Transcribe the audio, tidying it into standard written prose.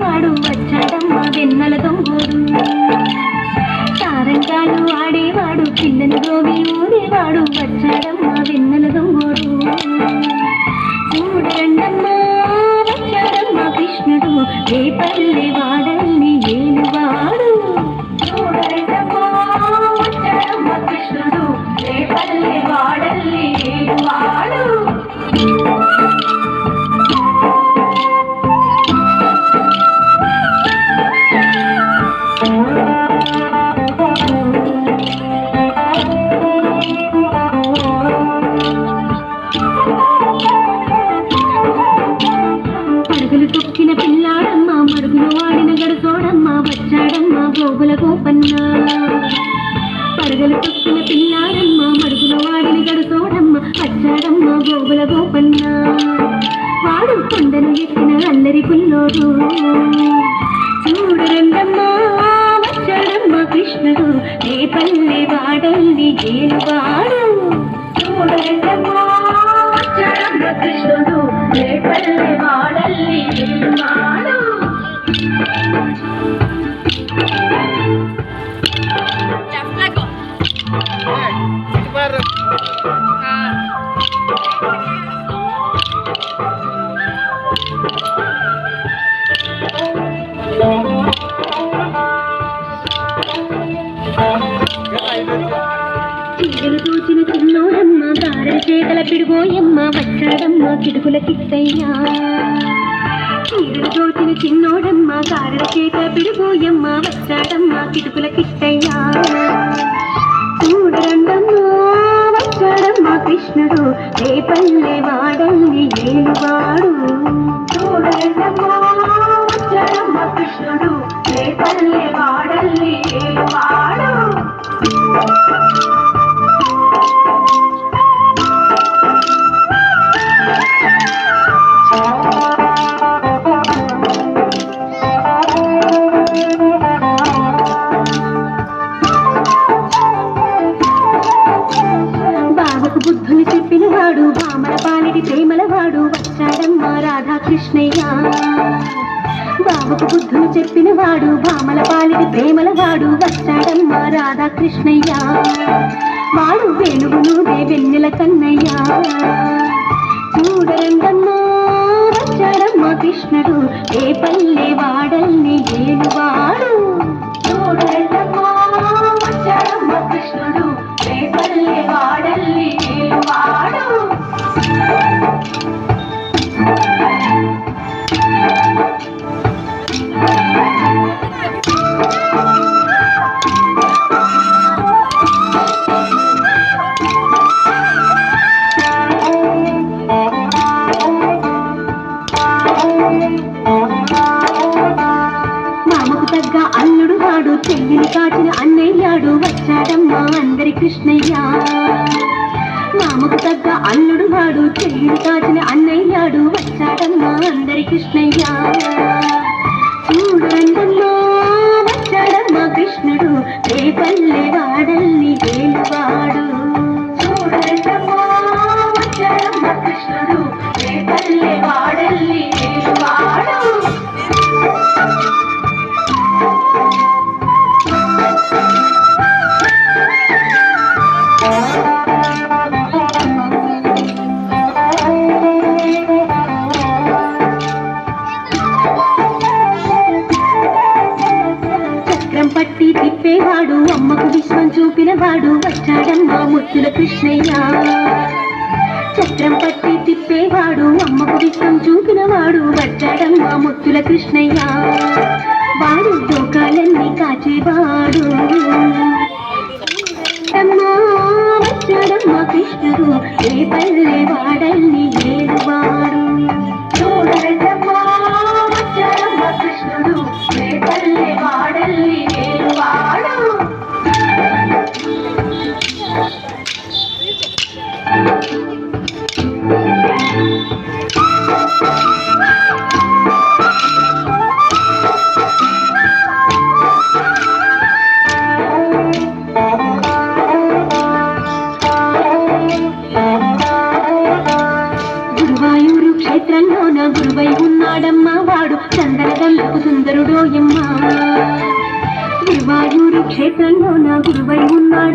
వాడు వచ్చాడమ్మ వెన్నెల దొంగోడు తారంగాలు ఆడేవాడు పిల్లని గోవి ఊరేవాడు వచ్చాడమ్మ వెన్నెల దొంగోడు చూడండమ్మా వచ్చాడమ్మ కృష్ణుడు రేపల్లె వాడల్ని ఏలువాడు చూడండమ్మా వచ్చాడమ్మ కృష్ణుడు రేపల్లె వాడల్ని ఏలువాడు పరుగులు తొక్కిన పిల్లాడమ్మ మరుగులు వాడిన గడుసోడమ్మ వచ్చాడమ్మ గోగుల గోపన్న పరుగులు తొక్కిన పిల్లాడమ్మ మరుగులు వాడిన గడుసోడమ్మ వచ్చాడమ్మ గోగుల గోపన్న వాడు కొండను ఎక్కిన అల్లరి పుల్లోడు చూడరండమ్మా వచ్చాడమ్మ కృష్ణుడు రేపల్లె వాడల్ని ఏలువాడు చూడరండమ్మా వచ్చాడమ్మ కృష్ణుడు రేపల్లె వాడల్ని ఏలువాడు చీరలు తోచిన చిన్నోడమ్మ గారెల చేతల పిడుగోయమ్మ వచ్చాడమ్మ కిడుకుల కిట్టయ్యా చీరలు తోచిన చిన్నోడమ్మ గారెల చేతల పిడుగోయమ్మ వచ్చాడమ్మ కిడుకుల కిట్టయ్యా చూడరండమ్మా వచ్చాడమ్మ కృష్ణుడు రేపల్లె వాడల్ని ఏలువాడు చూడరండమ్మా వచ్చాడమ్మ కృష్ణుడు రేపల్లె వాడల్ని ఏలువాడు బావకు బుద్ధులు చెప్పినవాడు బామల పాలిటి ప్రేమలవాడు వచ్చాడమ్మ రాధాకృష్ణయ్య బావకు బుద్ధులు చెప్పినవాడు బామల పాలిటి ప్రేమలవాడు వచ్చాడమ్మ రాధాకృష్ణయ్య వాడు వేణుగును వెన్నెల కన్నయ్య చూడరండమ్మా వచ్చాడమ్మ కృష్ణుడు రేపల్లె వాడల్ని ఏలువాడు చూడరండమ్మా వచ్చాడమ్మ కృష్ణుడు రేపల్లె వాడల్ని ఏలువాడు మామకు తగ్గ అల్లుడు వాడు చెల్లిని కాచిన అన్నయ్యాడు వచ్చాడమ్మ అందరి కృష్ణయ్య మామకు తగ్గ అల్లుడు వాడు చెల్లిని కాచిన అన్నయ్యాడు వచ్చాడమ్మ అందరి కృష్ణయ్య చూడండమ్మా వచ్చాడమ్మ కృష్ణుడు రేపల్లె వాడల్ని ఏలువాడు చూడండమ్మా వచ్చాడమ్మ కృష్ణుడు రేపల్లె వాడల్ని ఏలువాడు చక్రం పట్టి తిప్పేవాడు అమ్మకు విశ్వం చూపినవాడు వచ్చాడమ్మ ముత్తుల కృష్ణయ్య చక్రం పట్టి తిప్పేవాడు అమ్మకు విశ్వం చూపినవాడు వచ్చాడమ్మ ముత్తుల కృష్ణయ్య వాడు లోకాలన్నీ కాచేవాడు వచ్చాడమ్మ కృష్ణుడు రేపల్లె వాడల్ని ఏలువాడు చూడమ్మా వచ్చాడమ్మ కృష్ణుడు రేపల్లె వాడల్ని ఏలువాడు సుందరుడోయమ్మ గురువాయూరు క్షేత్రంలో నా గురువై ఉన్నాడు